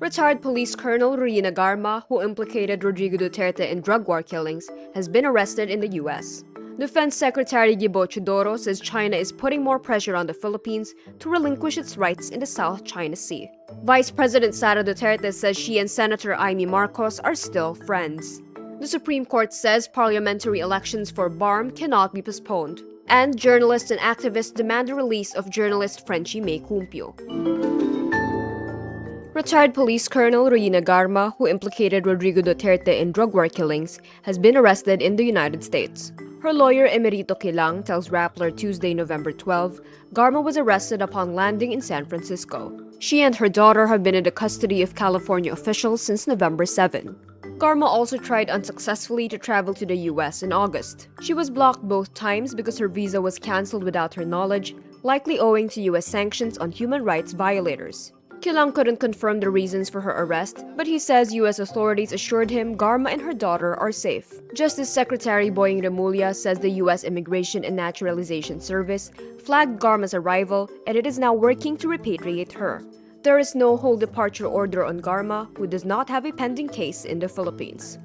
Retired Police Colonel Royina Garma, who implicated Rodrigo Duterte in drug war killings, has been arrested in the U.S. Defense Secretary Gibo Chodoro says China is putting more pressure on the Philippines to relinquish its rights in the South China Sea. Vice President Sara Duterte says she and Senator Imee Marcos are still friends. The Supreme Court says parliamentary elections for BARMM cannot be postponed. And journalists and activists demand the release of journalist Frenchie Mae Cumpio. Retired Police Colonel Royina Garma, who implicated Rodrigo Duterte in drug war killings, has been arrested in the United States. Her lawyer Emerito Kilang tells Rappler Tuesday, November 12, Garma was arrested upon landing in San Francisco. She and her daughter have been in the custody of California officials since November 7. Garma also tried unsuccessfully to travel to the US in August. She was blocked both times because her visa was cancelled without her knowledge, likely owing to US sanctions on human rights violators. Kilang couldn't confirm the reasons for her arrest, but he says US authorities assured him Garma and her daughter are safe. Justice Secretary Boying Remulla says the US Immigration and Naturalization Service flagged Garma's arrival and it is now working to repatriate her. There is no whole departure order on Garma, who does not have a pending case in the Philippines.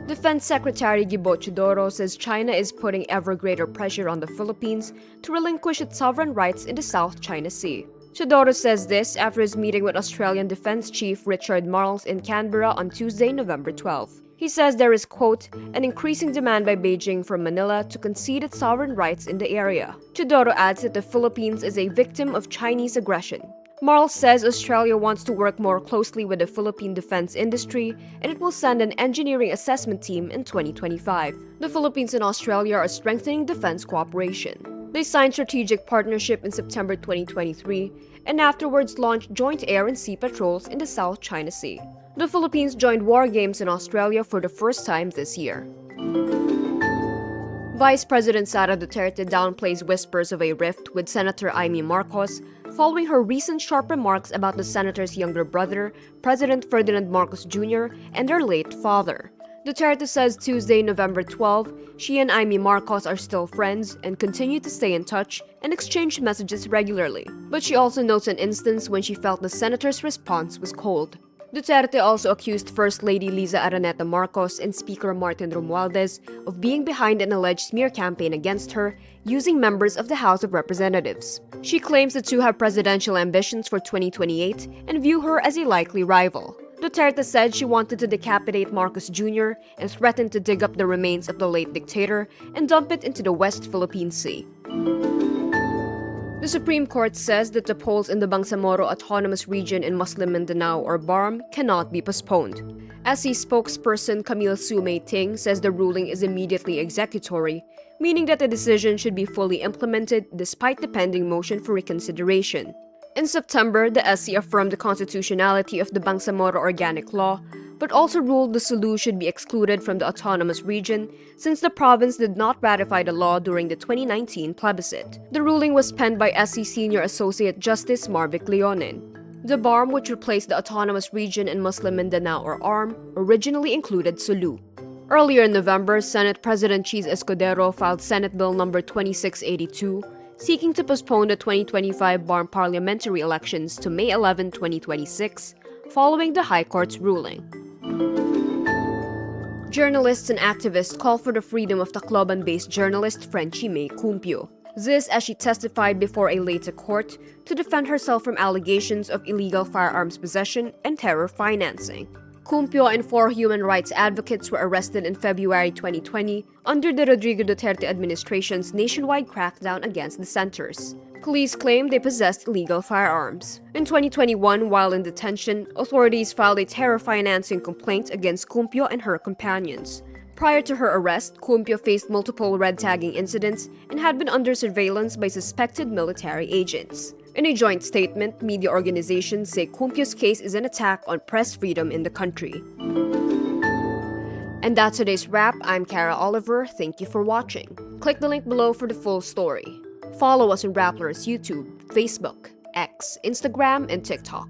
Defense Secretary Gibo Chodoro says China is putting ever greater pressure on the Philippines to relinquish its sovereign rights in the South China Sea. Chodoro says this after his meeting with Australian Defense Chief Richard Marles in Canberra on Tuesday, November 12. He says there is, quote, an increasing demand by Beijing from Manila to concede its sovereign rights in the area. Chodoro adds that the Philippines is a victim of Chinese aggression. Marles says Australia wants to work more closely with the Philippine defense industry and it will send an engineering assessment team in 2025. The Philippines and Australia are strengthening defense cooperation. They signed strategic partnership in September 2023 and afterwards launched joint air and sea patrols in the South China Sea. The Philippines joined war games in Australia for the first time this year. Vice President Sara Duterte downplays whispers of a rift with Senator Imee Marcos following her recent sharp remarks about the senator's younger brother, President Ferdinand Marcos Jr., and their late father. Duterte says Tuesday, November 12, she and Imee Marcos are still friends and continue to stay in touch and exchange messages regularly. But she also notes an instance when she felt the senator's response was cold. Duterte also accused First Lady Liza Araneta Marcos and Speaker Martin Romualdez of being behind an alleged smear campaign against her using members of the House of Representatives. She claims the two have presidential ambitions for 2028 and view her as a likely rival. Duterte said she wanted to decapitate Marcos Jr. and threatened to dig up the remains of the late dictator and dump it into the West Philippine Sea. The Supreme Court says that the polls in the Bangsamoro Autonomous Region in Muslim Mindanao or BARMM cannot be postponed. SC spokesperson Camille Sumay Ting says the ruling is immediately executory, meaning that the decision should be fully implemented despite the pending motion for reconsideration. In September, the SC affirmed the constitutionality of the Bangsamoro Organic Law, but also ruled the Sulu should be excluded from the autonomous region since the province did not ratify the law during the 2019 plebiscite. The ruling was penned by SC Senior Associate Justice Marvic Leonin. The BARMM, which replaced the Autonomous Region in Muslim Mindanao or ARM, originally included Sulu. Earlier in November, Senate President Cheese Escudero filed Senate Bill No. 2682, seeking to postpone the 2025 BARMM parliamentary elections to May 11, 2026, following the High Court's ruling. Journalists and activists call for the freedom of Tacloban-based journalist Frenchie Mae Cumpio. This as she testified before a Leyte court to defend herself from allegations of illegal firearms possession and terror financing. Cumpio and 4 human rights advocates were arrested in February 2020 under the Rodrigo Duterte administration's nationwide crackdown against dissenters. Police claim they possessed illegal firearms. In 2021, while in detention, authorities filed a terror financing complaint against Cumpio and her companions. Prior to her arrest, Cumpio faced multiple red tagging incidents and had been under surveillance by suspected military agents. In a joint statement, media organizations say Cumpio's case is an attack on press freedom in the country. And that's today's wrap. I'm Kara Oliver. Thank you for watching. Click the link below for the full story. Follow us on Rappler's YouTube, Facebook, X, Instagram, and TikTok.